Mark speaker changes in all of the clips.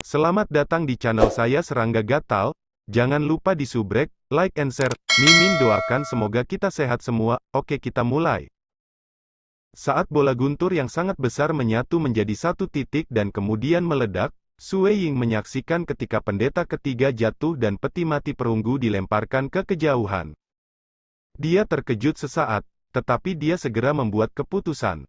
Speaker 1: Selamat datang di channel saya Serangga Gatal. Jangan lupa di subrek, like and share. Mimin doakan semoga kita sehat semua. Oke, kita mulai. Saat bola guntur yang sangat besar menyatu menjadi satu titik dan kemudian meledak, Sue Ying menyaksikan ketika pendeta ketiga jatuh dan peti mati perunggu dilemparkan ke kejauhan. Dia terkejut sesaat, tetapi dia segera membuat keputusan.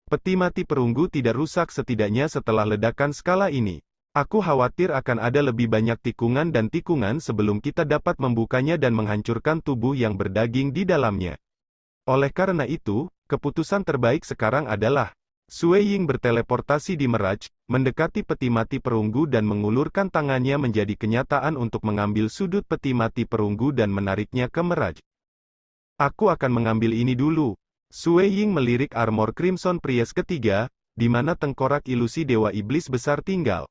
Speaker 1: Peti mati perunggu tidak rusak setidaknya setelah ledakan skala ini. Aku khawatir akan ada lebih banyak tikungan dan tikungan sebelum kita dapat membukanya dan menghancurkan tubuh yang berdaging di dalamnya. Oleh karena itu, keputusan terbaik sekarang adalah, Sue Ying berteleportasi di Mirage, mendekati peti mati perunggu dan mengulurkan tangannya menjadi kenyataan untuk mengambil sudut peti mati perunggu dan menariknya ke Mirage. Aku akan mengambil ini dulu. Sue Ying melirik armor Crimson Priest ketiga, di mana tengkorak ilusi Dewa Iblis besar tinggal.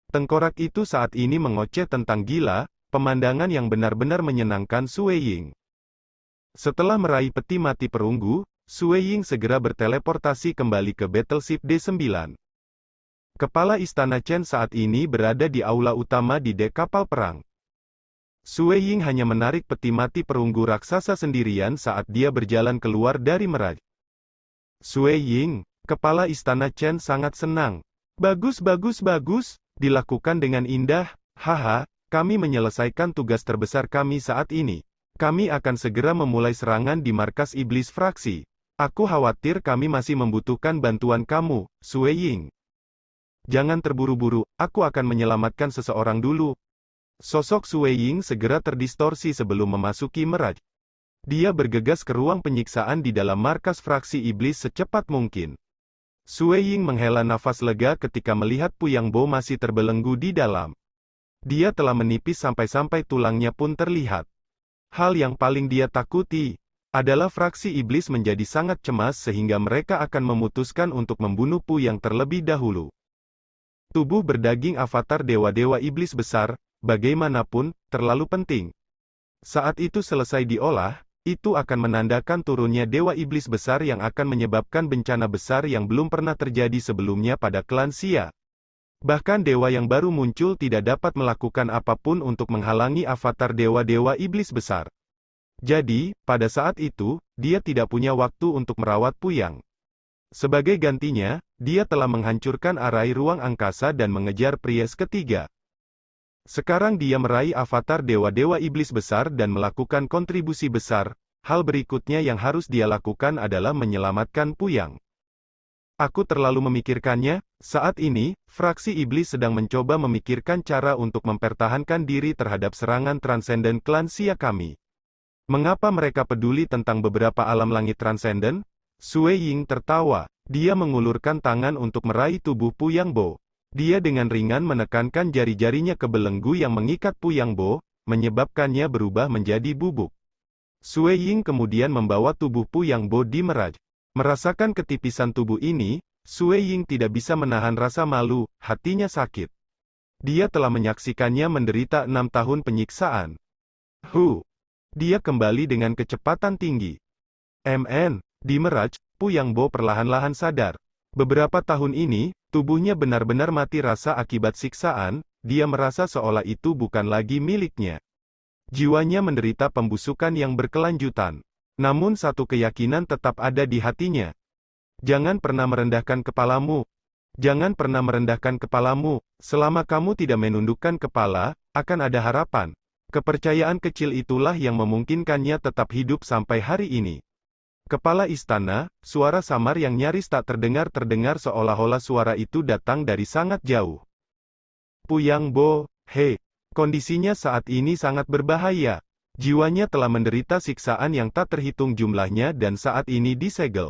Speaker 1: Tengkorak itu saat ini mengoceh tentang gila, pemandangan yang benar-benar menyenangkan Sue Ying. Setelah meraih peti mati perunggu, Sue Ying segera berteleportasi kembali ke Battleship D9. Kepala Istana Chen saat ini berada di aula utama di dek kapal perang. Sue Ying hanya menarik peti mati perunggu raksasa sendirian saat dia berjalan keluar dari Mirage. Sue Ying, Kepala Istana Chen sangat senang. Bagus, dilakukan dengan indah, haha, kami menyelesaikan tugas terbesar kami saat ini. Kami akan segera memulai serangan di markas iblis fraksi. Aku khawatir kami masih membutuhkan bantuan kamu, Sue Ying. Jangan terburu-buru, aku akan menyelamatkan seseorang dulu. Sosok Sue Ying segera terdistorsi sebelum memasuki Mirage. Dia bergegas ke ruang penyiksaan di dalam markas fraksi iblis secepat mungkin. Sue Ying menghela nafas lega ketika melihat Puyang Bo masih terbelenggu di dalam. Dia telah menipis sampai-sampai tulangnya pun terlihat. Hal yang paling dia takuti adalah fraksi iblis menjadi sangat cemas sehingga mereka akan memutuskan untuk membunuh Puyang terlebih dahulu. Tubuh berdaging avatar dewa-dewa iblis besar, bagaimanapun, terlalu penting. Saat itu selesai diolah, itu akan menandakan turunnya Dewa Iblis besar yang akan menyebabkan bencana besar yang belum pernah terjadi sebelumnya pada klan Xia. Bahkan dewa yang baru muncul tidak dapat melakukan apapun untuk menghalangi avatar dewa-dewa iblis besar. Jadi, pada saat itu, dia tidak punya waktu untuk merawat Puyang. Sebagai gantinya, dia telah menghancurkan arai ruang angkasa dan mengejar Priest ketiga. Sekarang dia meraih avatar dewa-dewa iblis besar dan melakukan kontribusi besar. Hal berikutnya yang harus dia lakukan adalah menyelamatkan Puyang. Aku terlalu memikirkannya. Saat ini, fraksi iblis sedang mencoba memikirkan cara untuk mempertahankan diri terhadap serangan transenden klan Xia kami. Mengapa mereka peduli tentang beberapa alam langit transenden? Sue Ying tertawa. Dia mengulurkan tangan untuk meraih tubuh Puyang Bo. Dia dengan ringan menekankan jari-jarinya ke belenggu yang mengikat Puyang Bo, menyebabkannya berubah menjadi bubuk. Sue Ying kemudian membawa tubuh Puyang Bo di Mirage. Merasakan ketipisan tubuh ini, Sue Ying tidak bisa menahan rasa malu, hatinya sakit. Dia telah menyaksikannya menderita 6 tahun penyiksaan. Dia kembali dengan kecepatan tinggi. Di Mirage, Puyang Bo perlahan-lahan sadar. Beberapa tahun ini, tubuhnya benar-benar mati rasa akibat siksaan, dia merasa seolah itu bukan lagi miliknya. Jiwanya menderita pembusukan yang berkelanjutan. Namun satu keyakinan tetap ada di hatinya. Jangan pernah merendahkan kepalamu. Jangan pernah merendahkan kepalamu. Selama kamu tidak menundukkan kepala, akan ada harapan. Kepercayaan kecil itulah yang memungkinkannya tetap hidup sampai hari ini. Kepala istana, suara samar yang nyaris tak terdengar seolah-olah suara itu datang dari sangat jauh. Puyang Bo, kondisinya saat ini sangat berbahaya. Jiwanya telah menderita siksaan yang tak terhitung jumlahnya dan saat ini disegel.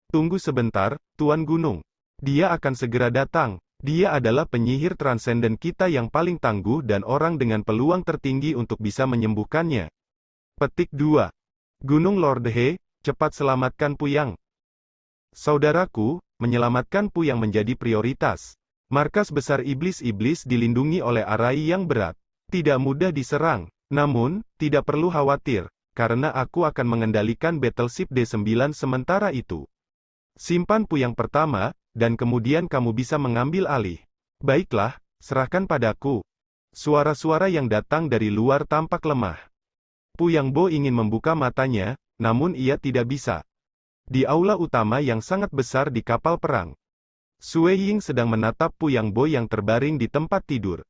Speaker 1: Tunggu sebentar, Tuan Gunung. Dia akan segera datang. Dia adalah penyihir transenden kita yang paling tangguh dan orang dengan peluang tertinggi untuk bisa menyembuhkannya. Petik 2. Gunung Lord He, cepat selamatkan Puyang. Saudaraku, menyelamatkan Puyang menjadi prioritas. Markas besar iblis-iblis dilindungi oleh arai yang berat. Tidak mudah diserang. Namun, tidak perlu khawatir, karena aku akan mengendalikan Battleship D9 sementara itu. Simpan Puyang pertama, dan kemudian kamu bisa mengambil alih. Baiklah, serahkan padaku. Suara-suara yang datang dari luar tampak lemah. Pu Yangbo ingin membuka matanya, namun ia tidak bisa. Di aula utama yang sangat besar di kapal perang, Sue Ying sedang menatap Pu Yangbo yang terbaring di tempat tidur.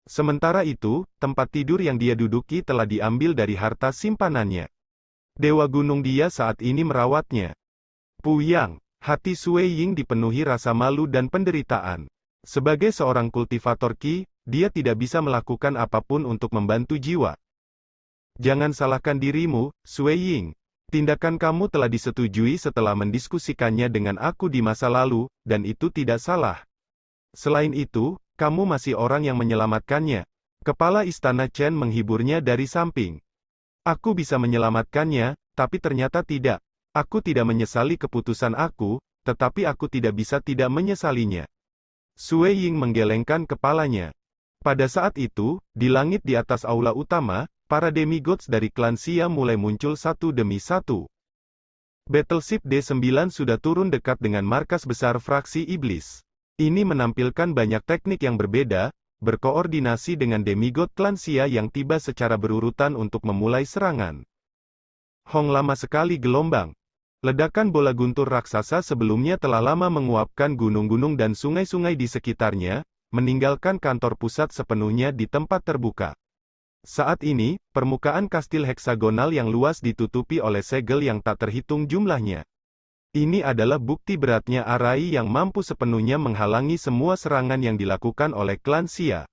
Speaker 1: Sementara itu, tempat tidur yang dia duduki telah diambil dari harta simpanannya. Dewa Gunung dia saat ini merawatnya. Pu Yang, hati Sue Ying dipenuhi rasa malu dan penderitaan. Sebagai seorang kultivator Qi, dia tidak bisa melakukan apapun untuk membantu jiwa. Jangan salahkan dirimu, Sue Ying. Tindakan kamu telah disetujui setelah mendiskusikannya dengan aku di masa lalu, dan itu tidak salah. Selain itu, kamu masih orang yang menyelamatkannya. Kepala Istana Chen menghiburnya dari samping. Aku bisa menyelamatkannya, tapi ternyata tidak. Aku tidak menyesali keputusan aku, tetapi aku tidak bisa tidak menyesalinya. Sue Ying menggelengkan kepalanya. Pada saat itu, di langit di atas aula utama, para demigods dari klan Xia mulai muncul satu demi satu. Battleship D9 sudah turun dekat dengan markas besar fraksi iblis. Ini menampilkan banyak teknik yang berbeda, berkoordinasi dengan demigod klan Xia yang tiba secara berurutan untuk memulai serangan. Hong lama sekali gelombang. Ledakan bola guntur raksasa sebelumnya telah lama menguapkan gunung-gunung dan sungai-sungai di sekitarnya, meninggalkan kantor pusat sepenuhnya di tempat terbuka. Saat ini, permukaan kastil heksagonal yang luas ditutupi oleh segel yang tak terhitung jumlahnya. Ini adalah bukti beratnya Arai yang mampu sepenuhnya menghalangi semua serangan yang dilakukan oleh klan Xia.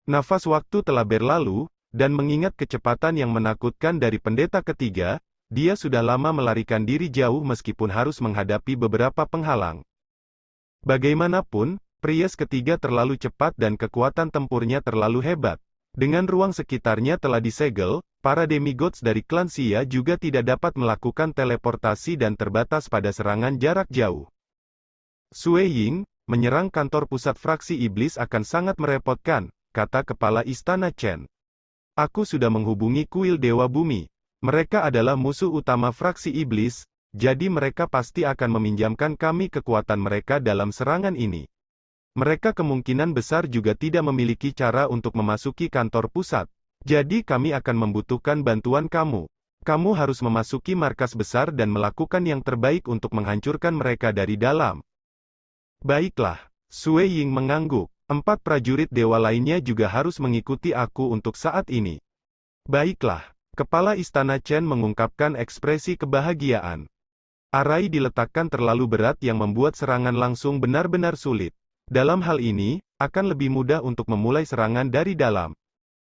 Speaker 1: Nafas waktu telah berlalu, dan mengingat kecepatan yang menakutkan dari pendeta ketiga, dia sudah lama melarikan diri jauh meskipun harus menghadapi beberapa penghalang. Bagaimanapun, Prius ketiga terlalu cepat dan kekuatan tempurnya terlalu hebat. Dengan ruang sekitarnya telah disegel, para demigods dari klan Xia juga tidak dapat melakukan teleportasi dan terbatas pada serangan jarak jauh. Sue Ying, menyerang kantor pusat fraksi iblis akan sangat merepotkan, kata kepala Istana Chen. Aku sudah menghubungi kuil Dewa Bumi. Mereka adalah musuh utama fraksi iblis, jadi mereka pasti akan meminjamkan kami kekuatan mereka dalam serangan ini. Mereka kemungkinan besar juga tidak memiliki cara untuk memasuki kantor pusat. Jadi kami akan membutuhkan bantuan kamu. Kamu harus memasuki markas besar dan melakukan yang terbaik untuk menghancurkan mereka dari dalam. Baiklah, Sue Ying mengangguk. 4 prajurit dewa lainnya juga harus mengikuti aku untuk saat ini. Baiklah, kepala Istana Chen mengungkapkan ekspresi kebahagiaan. Arai diletakkan terlalu berat yang membuat serangan langsung benar-benar sulit. Dalam hal ini, akan lebih mudah untuk memulai serangan dari dalam.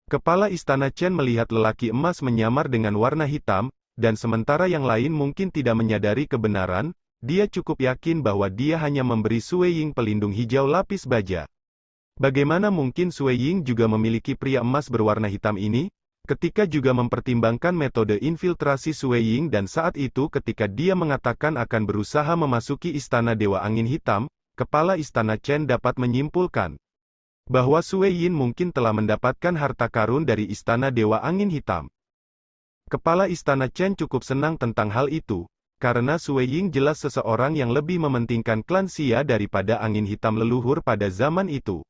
Speaker 1: Kepala Istana Chen melihat lelaki emas menyamar dengan warna hitam, dan sementara yang lain mungkin tidak menyadari kebenaran, dia cukup yakin bahwa dia hanya memberi Sue Ying pelindung hijau lapis baja. Bagaimana mungkin Sue Ying juga memiliki pria emas berwarna hitam ini? Ketika juga mempertimbangkan metode infiltrasi Sue Ying dan saat itu ketika dia mengatakan akan berusaha memasuki Istana Dewa Angin Hitam, Kepala Istana Chen dapat menyimpulkan bahwa Sue Ying mungkin telah mendapatkan harta karun dari Istana Dewa Angin Hitam. Kepala Istana Chen cukup senang tentang hal itu, karena Sue Ying jelas seseorang yang lebih mementingkan klan Xia daripada angin hitam leluhur pada zaman itu.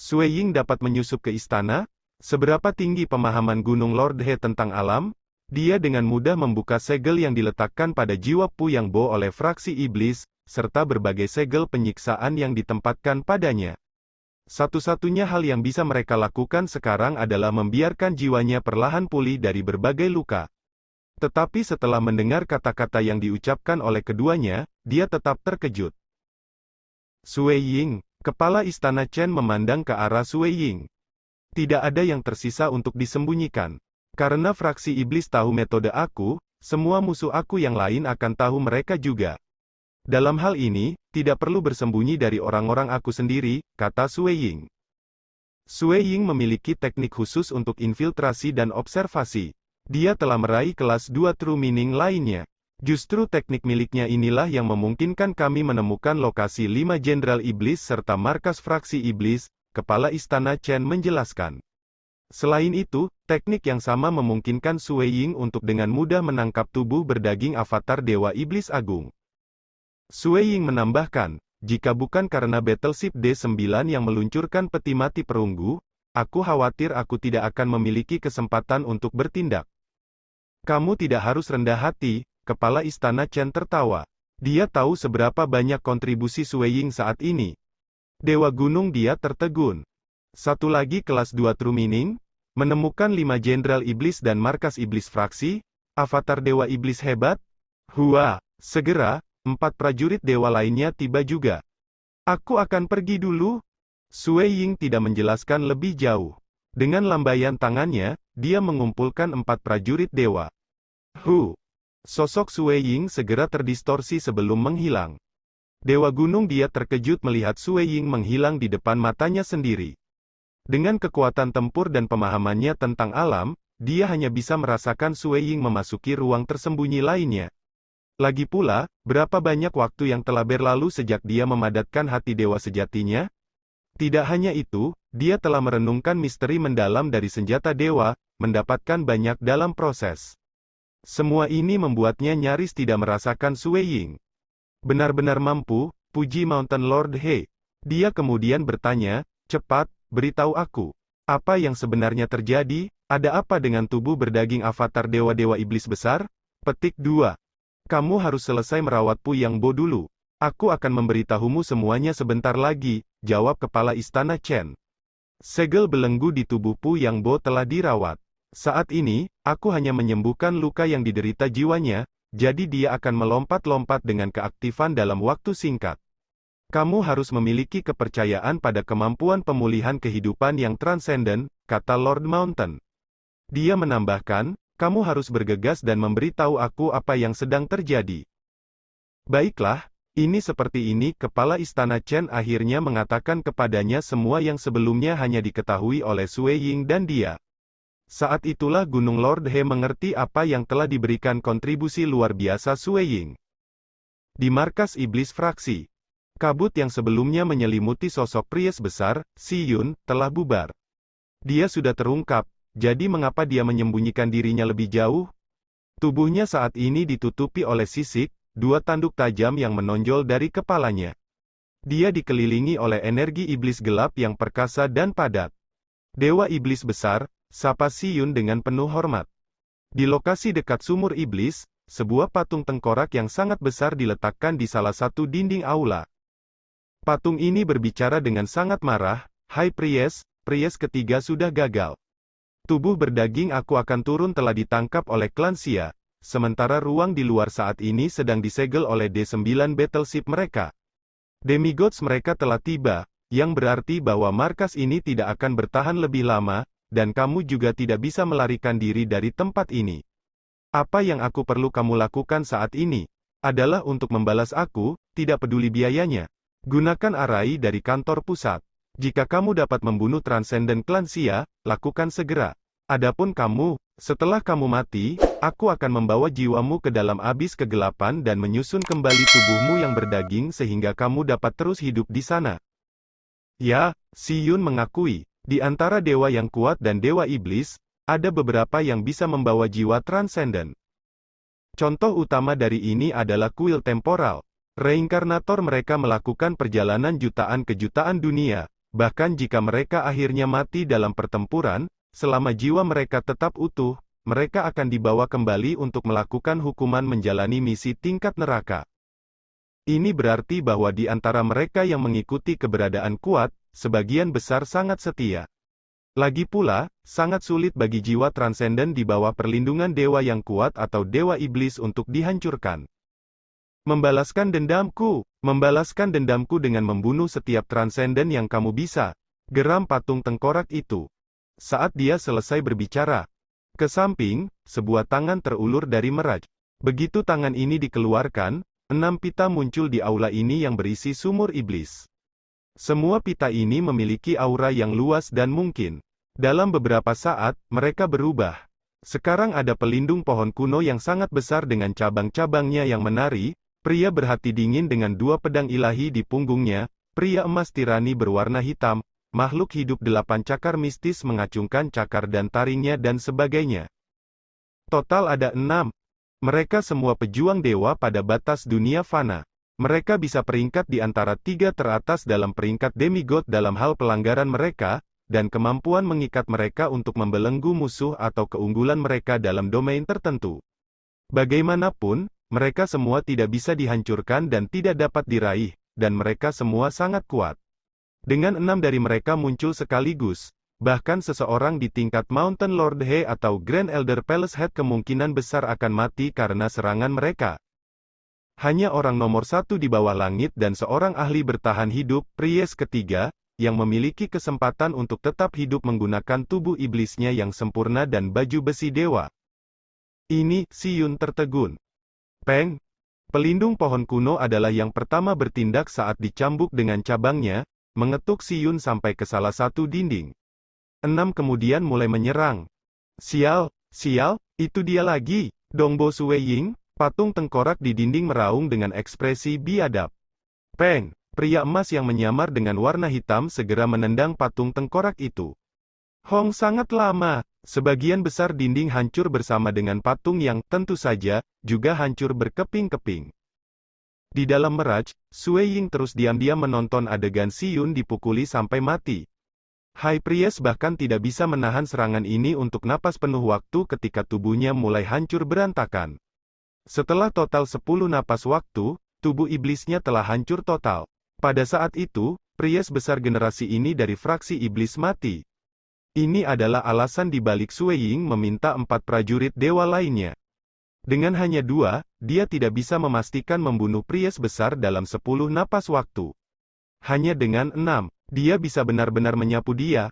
Speaker 1: Sue Ying dapat menyusup ke istana? Seberapa tinggi pemahaman Gunung Lord He tentang alam? Dia dengan mudah membuka segel yang diletakkan pada jiwa Pu Yangbo oleh fraksi iblis, serta berbagai segel penyiksaan yang ditempatkan padanya. Satu-satunya hal yang bisa mereka lakukan sekarang adalah membiarkan jiwanya perlahan pulih dari berbagai luka. Tetapi setelah mendengar kata-kata yang diucapkan oleh keduanya, dia tetap terkejut. Sue Ying, kepala Istana Chen memandang ke arah Sue Ying. Tidak ada yang tersisa untuk disembunyikan. Karena fraksi iblis tahu metode aku, semua musuh aku yang lain akan tahu mereka juga. Dalam hal ini, tidak perlu bersembunyi dari orang-orang aku sendiri, kata Sue Ying. Sue Ying memiliki teknik khusus untuk infiltrasi dan observasi. Dia telah meraih kelas 2 True Meaning lainnya. Justru teknik miliknya inilah yang memungkinkan kami menemukan lokasi 5 Jenderal Iblis serta markas fraksi Iblis, Kepala Istana Chen menjelaskan. Selain itu, teknik yang sama memungkinkan Sue Ying untuk dengan mudah menangkap tubuh berdaging avatar Dewa Iblis Agung. Sue Ying menambahkan, jika bukan karena battleship D9 yang meluncurkan peti mati perunggu, aku khawatir aku tidak akan memiliki kesempatan untuk bertindak. Kamu tidak harus rendah hati, Kepala Istana Chen tertawa. Dia tahu seberapa banyak kontribusi Sui Ying saat ini. Dewa Gunung, dia tertegun. Satu lagi kelas 2 True Meaning, menemukan 5 Jenderal Iblis dan Markas Iblis Fraksi, Avatar Dewa Iblis hebat. Hua, segera, 4 prajurit dewa lainnya tiba juga. Aku akan pergi dulu. Sui Ying tidak menjelaskan lebih jauh. Dengan lambaian tangannya, dia mengumpulkan 4 prajurit dewa. Sosok Sui Ying segera terdistorsi sebelum menghilang. Dewa Gunung, dia terkejut melihat Sui Ying menghilang di depan matanya sendiri. Dengan kekuatan tempur dan pemahamannya tentang alam, dia hanya bisa merasakan Sui Ying memasuki ruang tersembunyi lainnya. Lagi pula, berapa banyak waktu yang telah berlalu sejak dia memadatkan hati dewa sejatinya? Tidak hanya itu, dia telah merenungkan misteri mendalam dari senjata dewa, mendapatkan banyak dalam proses. Semua ini membuatnya nyaris tidak merasakan Sui Ying. Benar-benar mampu, puji Mountain Lord He. Dia kemudian bertanya, cepat, beritahu aku. Apa yang sebenarnya terjadi? Ada apa dengan tubuh berdaging avatar dewa-dewa iblis besar? Petik 2. Kamu harus selesai merawat Pu Yang Bo dulu. Aku akan memberitahumu semuanya sebentar lagi, jawab Kepala Istana Chen. Segel belenggu di tubuh Pu Yang Bo telah dirawat. Saat ini, aku hanya menyembuhkan luka yang diderita jiwanya, jadi dia akan melompat-lompat dengan keaktifan dalam waktu singkat. Kamu harus memiliki kepercayaan pada kemampuan pemulihan kehidupan yang transenden, kata Lord Mountain. Dia menambahkan, kamu harus bergegas dan memberitahu aku apa yang sedang terjadi. Baiklah, ini seperti ini. Kepala Istana Chen akhirnya mengatakan kepadanya semua yang sebelumnya hanya diketahui oleh Sui Ying dan dia. Saat itulah Gunung Lord He mengerti apa yang telah diberikan kontribusi luar biasa Sui Ying. Di markas iblis fraksi, kabut yang sebelumnya menyelimuti sosok Priest besar, Si Yun, telah bubar. Dia sudah terungkap. Jadi mengapa dia menyembunyikan dirinya lebih jauh? Tubuhnya saat ini ditutupi oleh sisik, 2 tanduk tajam yang menonjol dari kepalanya. Dia dikelilingi oleh energi iblis gelap yang perkasa dan padat. Dewa iblis besar, sapa Si Yun dengan penuh hormat. Di lokasi dekat sumur iblis, sebuah patung tengkorak yang sangat besar diletakkan di salah satu dinding aula. Patung ini berbicara dengan sangat marah, "Hai Priest, Priest ketiga sudah gagal. Tubuh berdaging aku akan turun telah ditangkap oleh klan Xia, sementara ruang di luar saat ini sedang disegel oleh D9 battleship mereka. Demigods mereka telah tiba, yang berarti bahwa markas ini tidak akan bertahan lebih lama, dan kamu juga tidak bisa melarikan diri dari tempat ini. Apa yang aku perlu kamu lakukan saat ini, adalah untuk membalas aku, tidak peduli biayanya. Gunakan arai dari kantor pusat. Jika kamu dapat membunuh Transcendent Klan Xia, lakukan segera. Adapun kamu, setelah kamu mati, aku akan membawa jiwamu ke dalam abis kegelapan dan menyusun kembali tubuhmu yang berdaging sehingga kamu dapat terus hidup di sana. Ya, Si Yun mengakui, di antara dewa yang kuat dan dewa iblis, ada beberapa yang bisa membawa jiwa Transcendent. Contoh utama dari ini adalah kuil temporal. Reinkarnator mereka melakukan perjalanan jutaan ke jutaan dunia. Bahkan jika mereka akhirnya mati dalam pertempuran, selama jiwa mereka tetap utuh, mereka akan dibawa kembali untuk melakukan hukuman menjalani misi tingkat neraka. Ini berarti bahwa di antara mereka yang mengikuti keberadaan kuat, sebagian besar sangat setia. Lagi pula, sangat sulit bagi jiwa transenden di bawah perlindungan dewa yang kuat atau dewa iblis untuk dihancurkan. Membalaskan dendamku dengan membunuh setiap transenden yang kamu bisa, geram patung tengkorak itu. Saat dia selesai berbicara, ke samping, sebuah tangan terulur dari Meraj. Begitu tangan ini dikeluarkan, 6 pita muncul di aula ini yang berisi sumur iblis. Semua pita ini memiliki aura yang luas dan mungkin. Dalam beberapa saat, mereka berubah. Sekarang ada pelindung pohon kuno yang sangat besar dengan cabang-cabangnya yang menari, pria berhati dingin dengan 2 pedang ilahi di punggungnya, pria emas tirani berwarna hitam, makhluk hidup 8 cakar mistis mengacungkan cakar dan taringnya dan sebagainya. Total ada 6. Mereka semua pejuang dewa pada batas dunia fana. Mereka bisa peringkat di antara 3 teratas dalam peringkat demigod dalam hal pelanggaran mereka, dan kemampuan mengikat mereka untuk membelenggu musuh atau keunggulan mereka dalam domain tertentu. Bagaimanapun, mereka semua tidak bisa dihancurkan dan tidak dapat diraih, dan mereka semua sangat kuat. Dengan 6 dari mereka muncul sekaligus, bahkan seseorang di tingkat Mountain Lord He atau Grand Elder Palace Head kemungkinan besar akan mati karena serangan mereka. Hanya orang nomor 1 di bawah langit dan seorang ahli bertahan hidup, Priest ketiga, yang memiliki kesempatan untuk tetap hidup menggunakan tubuh iblisnya yang sempurna dan baju besi dewa. Ini, Si Yun tertegun. Peng, pelindung pohon kuno adalah yang pertama bertindak saat dicambuk dengan cabangnya, mengetuk Si Yun sampai ke salah satu dinding. 6 kemudian mulai menyerang. Sial, itu dia lagi, Dongbo Sueying. Patung tengkorak di dinding meraung dengan ekspresi biadab. Peng, pria emas yang menyamar dengan warna hitam segera menendang patung tengkorak itu. Hong sangat lama, sebagian besar dinding hancur bersama dengan patung yang, tentu saja, juga hancur berkeping-keping. Di dalam Mirage, Sueying terus diam-diam menonton adegan Si Yun dipukuli sampai mati. High Priest bahkan tidak bisa menahan serangan ini untuk napas penuh waktu ketika tubuhnya mulai hancur berantakan. Setelah total 10 napas waktu, tubuh iblisnya telah hancur total. Pada saat itu, Priest besar generasi ini dari fraksi iblis mati. Ini adalah alasan di balik Sueying meminta 4 prajurit dewa lainnya. Dengan hanya 2, dia tidak bisa memastikan membunuh Priest besar dalam 10 napas waktu. Hanya dengan 6, dia bisa benar-benar menyapu dia.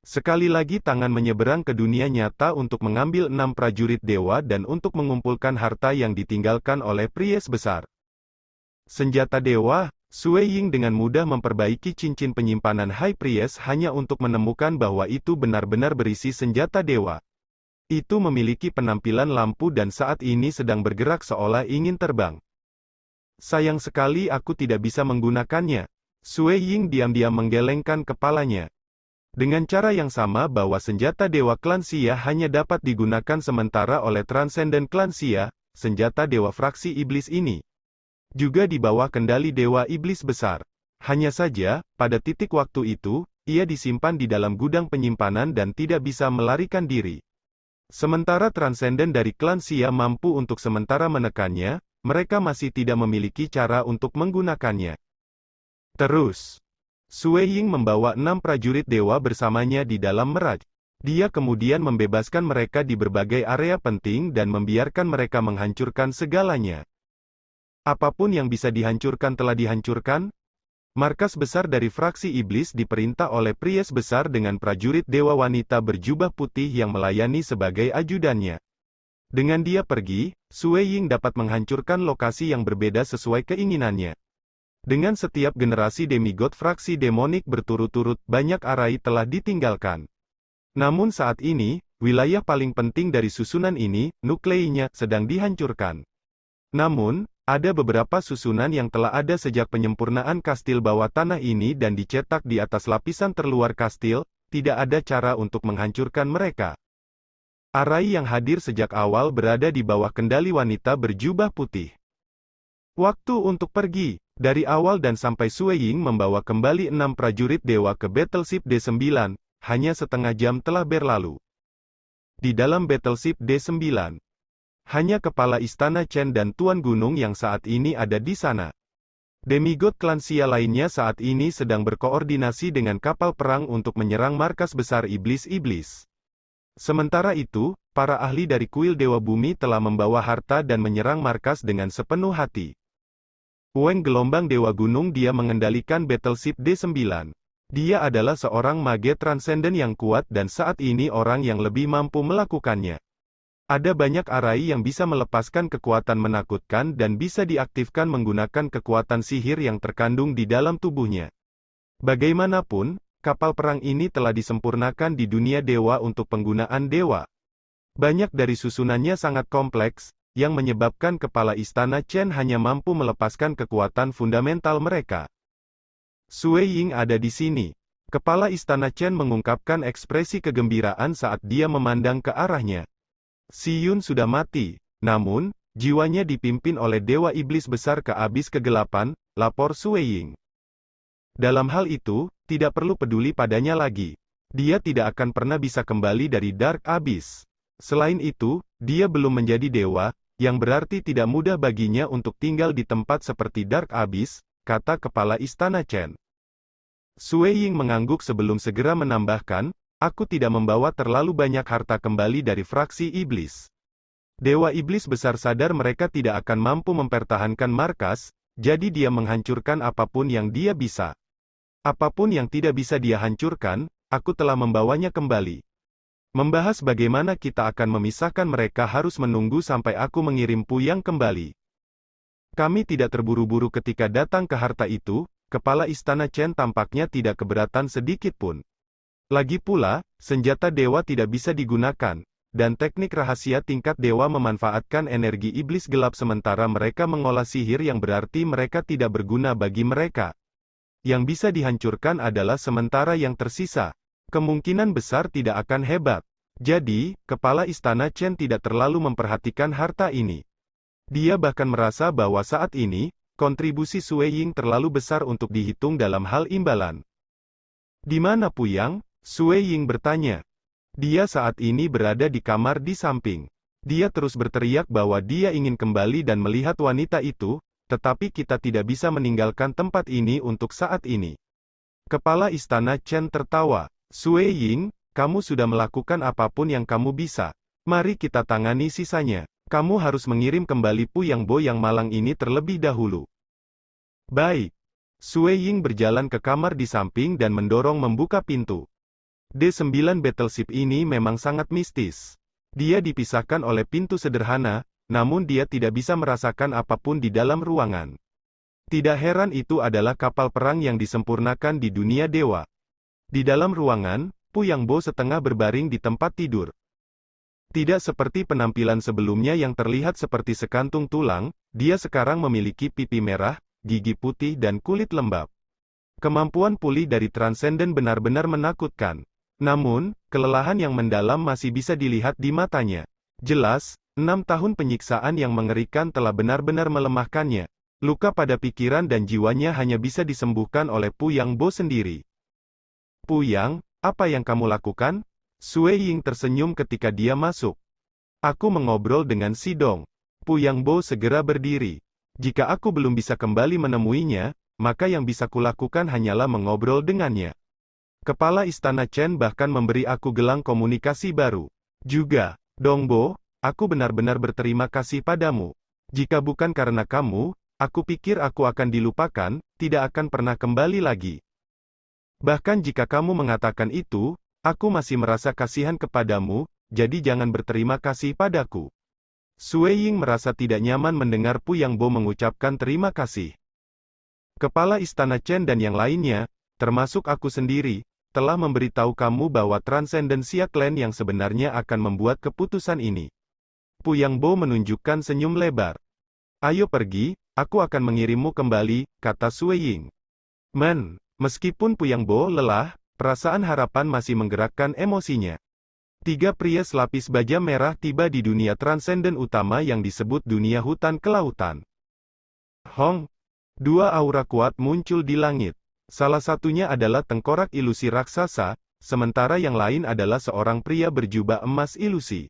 Speaker 1: Sekali lagi tangan menyeberang ke dunia nyata untuk mengambil 6 prajurit dewa dan untuk mengumpulkan harta yang ditinggalkan oleh Priest besar. Senjata dewa, Sueying dengan mudah memperbaiki cincin penyimpanan High Priest hanya untuk menemukan bahwa itu benar-benar berisi senjata dewa. Itu memiliki penampilan lampu dan saat ini sedang bergerak seolah ingin terbang. Sayang sekali aku tidak bisa menggunakannya. Sueying diam-diam menggelengkan kepalanya. Dengan cara yang sama bahwa senjata dewa klan Xia hanya dapat digunakan sementara oleh Transcendent klan Xia, senjata dewa fraksi iblis ini juga di bawah kendali dewa iblis besar. Hanya saja, pada titik waktu itu, ia disimpan di dalam gudang penyimpanan dan tidak bisa melarikan diri. Sementara Transcendent dari klan Xia mampu untuk sementara menekannya, mereka masih tidak memiliki cara untuk menggunakannya. Terus, Sueying membawa 6 prajurit dewa bersamanya di dalam Mirage. Dia kemudian membebaskan mereka di berbagai area penting dan membiarkan mereka menghancurkan segalanya. Apapun yang bisa dihancurkan telah dihancurkan. Markas besar dari fraksi iblis diperintah oleh Priest besar dengan prajurit dewa wanita berjubah putih yang melayani sebagai ajudannya. Dengan dia pergi, Sueying dapat menghancurkan lokasi yang berbeda sesuai keinginannya. Dengan setiap generasi demigod fraksi demonik berturut-turut, banyak arai telah ditinggalkan. Namun saat ini, wilayah paling penting dari susunan ini, nukleinya, sedang dihancurkan. Namun, ada beberapa susunan yang telah ada sejak penyempurnaan kastil bawah tanah ini dan dicetak di atas lapisan terluar kastil, tidak ada cara untuk menghancurkan mereka. Arai yang hadir sejak awal berada di bawah kendali wanita berjubah putih. Waktu untuk pergi. Dari awal dan sampai Sueying membawa kembali 6 prajurit dewa ke Battleship D9, hanya setengah jam telah berlalu. Di dalam Battleship D9, hanya kepala istana Chen dan Tuan Gunung yang saat ini ada di sana. Demigod klan Xia lainnya saat ini sedang berkoordinasi dengan kapal perang untuk menyerang markas besar iblis-iblis. Sementara itu, para ahli dari kuil Dewa Bumi telah membawa harta dan menyerang markas dengan sepenuh hati. Weng gelombang Dewa Gunung dia mengendalikan Battleship D9. Dia adalah seorang mage transenden yang kuat dan saat ini orang yang lebih mampu melakukannya. Ada banyak arai yang bisa melepaskan kekuatan menakutkan dan bisa diaktifkan menggunakan kekuatan sihir yang terkandung di dalam tubuhnya. Bagaimanapun, kapal perang ini telah disempurnakan di dunia dewa untuk penggunaan dewa. Banyak dari susunannya sangat kompleks, yang menyebabkan kepala istana Chen hanya mampu melepaskan kekuatan fundamental mereka. Sueying ada di sini. Kepala istana Chen mengungkapkan ekspresi kegembiraan saat dia memandang ke arahnya. Si Yun sudah mati, namun, jiwanya dipimpin oleh Dewa Iblis Besar ke Abis Kegelapan, lapor Sue Ying. Dalam hal itu, tidak perlu peduli padanya lagi. Dia tidak akan pernah bisa kembali dari Dark Abyss. Selain itu, dia belum menjadi dewa, yang berarti tidak mudah baginya untuk tinggal di tempat seperti Dark Abyss, kata Kepala Istana Chen. Sue Ying mengangguk sebelum segera menambahkan, aku tidak membawa terlalu banyak harta kembali dari fraksi iblis. Dewa Iblis Besar sadar mereka tidak akan mampu mempertahankan markas, jadi dia menghancurkan apapun yang dia bisa. Apapun yang tidak bisa dia hancurkan, aku telah membawanya kembali. Membahas bagaimana kita akan memisahkan mereka harus menunggu sampai aku mengirim Puyang kembali. Kami tidak terburu-buru ketika datang ke harta itu, Kepala Istana Chen tampaknya tidak keberatan sedikit pun. Lagi pula, senjata dewa tidak bisa digunakan, dan teknik rahasia tingkat dewa memanfaatkan energi iblis gelap sementara mereka mengolah sihir yang berarti mereka tidak berguna bagi mereka. Yang bisa dihancurkan adalah sementara yang tersisa. Kemungkinan besar tidak akan hebat. Jadi, Kepala Istana Chen tidak terlalu memperhatikan harta ini. Dia bahkan merasa bahwa saat ini, kontribusi Sue Ying terlalu besar untuk dihitung dalam hal imbalan. Di mana Puyang? Sue Ying bertanya. Dia saat ini berada di kamar di samping. Dia terus berteriak bahwa dia ingin kembali dan melihat wanita itu, tetapi kita tidak bisa meninggalkan tempat ini untuk saat ini. Kepala Istana Chen tertawa. Sue Ying, kamu sudah melakukan apapun yang kamu bisa. Mari kita tangani sisanya. Kamu harus mengirim kembali Puyang Bo yang malang ini terlebih dahulu. Baik. Sue Ying berjalan ke kamar di samping dan mendorong membuka pintu. D9 Battleship ini memang sangat mistis. Dia dipisahkan oleh pintu sederhana, namun dia tidak bisa merasakan apapun di dalam ruangan. Tidak heran itu adalah kapal perang yang disempurnakan di dunia dewa. Di dalam ruangan, Puyang Bo setengah berbaring di tempat tidur. Tidak seperti penampilan sebelumnya yang terlihat seperti sekantung tulang, dia sekarang memiliki pipi merah, gigi putih dan kulit lembab. Kemampuan pulih dari Transcendent benar-benar menakutkan. Namun, kelelahan yang mendalam masih bisa dilihat di matanya. Jelas, 6 tahun penyiksaan yang mengerikan telah benar-benar melemahkannya. Luka pada pikiran dan jiwanya hanya bisa disembuhkan oleh Puyang Bo sendiri. Puyang, apa yang kamu lakukan? Sue Ying tersenyum ketika dia masuk. Aku mengobrol dengan si Dong. Puyang Bo segera berdiri. Jika aku belum bisa kembali menemuinya, maka yang bisa kulakukan hanyalah mengobrol dengannya. Kepala Istana Chen bahkan memberi aku gelang komunikasi baru. Juga, Dong Bo, aku benar-benar berterima kasih padamu. Jika bukan karena kamu, aku pikir aku akan dilupakan, tidak akan pernah kembali lagi. Bahkan jika kamu mengatakan itu, aku masih merasa kasihan kepadamu, jadi jangan berterima kasih padaku. Sue Ying merasa tidak nyaman mendengar Puyang Bo mengucapkan terima kasih. Kepala Istana Chen dan yang lainnya, termasuk aku sendiri, telah memberitahu kamu bahwa Transcendensia Clan yang sebenarnya akan membuat keputusan ini. Puyang Bo menunjukkan senyum lebar. Ayo pergi, aku akan mengirimmu kembali, kata Sue Ying. Meskipun Puyang Bo lelah, perasaan harapan masih menggerakkan emosinya. 3 pria selapis baja merah tiba di dunia transenden utama yang disebut dunia hutan kelautan. Hong! 2 aura kuat muncul di langit. Salah satunya adalah tengkorak ilusi raksasa, sementara yang lain adalah seorang pria berjubah emas ilusi.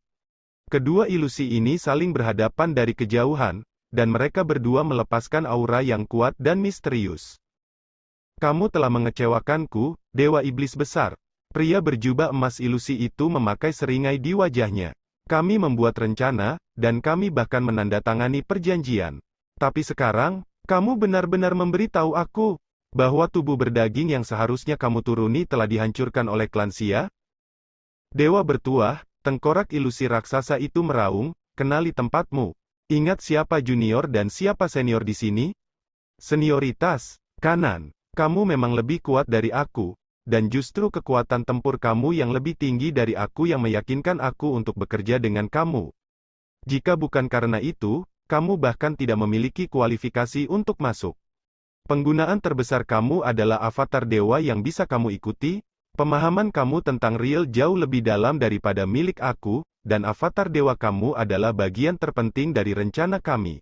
Speaker 1: Kedua ilusi ini saling berhadapan dari kejauhan, dan mereka berdua melepaskan aura yang kuat dan misterius. Kamu telah mengecewakanku, Dewa Iblis Besar. Pria berjubah emas ilusi itu memakai seringai di wajahnya. Kami membuat rencana, dan kami bahkan menandatangani perjanjian. Tapi sekarang, kamu benar-benar memberitahu aku, bahwa tubuh berdaging yang seharusnya kamu turuni telah dihancurkan oleh klan Xia? Dewa bertuah, tengkorak ilusi raksasa itu meraung, kenali tempatmu. Ingat siapa junior dan siapa senior di sini? Senioritas, kanan. Kamu memang lebih kuat dari aku, dan justru kekuatan tempur kamu yang lebih tinggi dari aku yang meyakinkan aku untuk bekerja dengan kamu. Jika bukan karena itu, kamu bahkan tidak memiliki kualifikasi untuk masuk. Penggunaan terbesar kamu adalah avatar dewa yang bisa kamu ikuti. Pemahaman kamu tentang real jauh lebih dalam daripada milik aku, dan avatar dewa kamu adalah bagian terpenting dari rencana kami.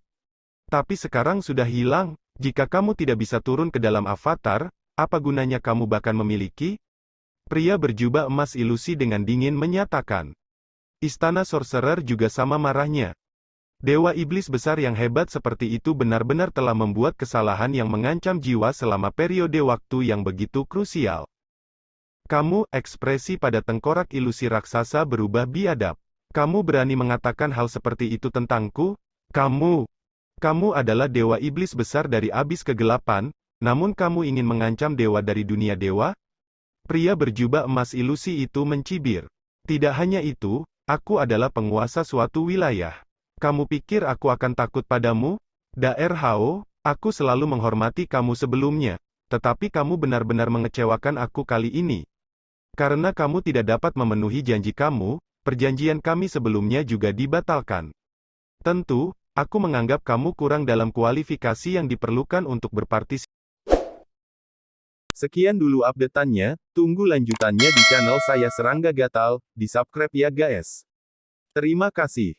Speaker 1: Tapi sekarang sudah hilang, jika kamu tidak bisa turun ke dalam avatar, apa gunanya kamu bahkan memiliki? Pria berjubah emas ilusi dengan dingin menyatakan. Istana Sorcerer juga sama marahnya. Dewa iblis besar yang hebat seperti itu benar-benar telah membuat kesalahan yang mengancam jiwa selama periode waktu yang begitu krusial. Kamu, ekspresi pada tengkorak ilusi raksasa berubah biadab. Kamu berani mengatakan hal seperti itu tentangku? Kamu adalah dewa iblis besar dari abis kegelapan, namun kamu ingin mengancam dewa dari dunia dewa? Pria berjubah emas ilusi itu mencibir. Tidak hanya itu, aku adalah penguasa suatu wilayah. Kamu pikir aku akan takut padamu? Daer Hao, aku selalu menghormati kamu sebelumnya, tetapi kamu benar-benar mengecewakan aku kali ini. Karena kamu tidak dapat memenuhi janji kamu, perjanjian kami sebelumnya juga dibatalkan. Tentu, aku menganggap kamu kurang dalam kualifikasi yang diperlukan untuk berpartisipasi. Sekian dulu update-annya, tunggu lanjutannya di channel saya Serangga Gatal, di subscribe ya guys. Terima kasih.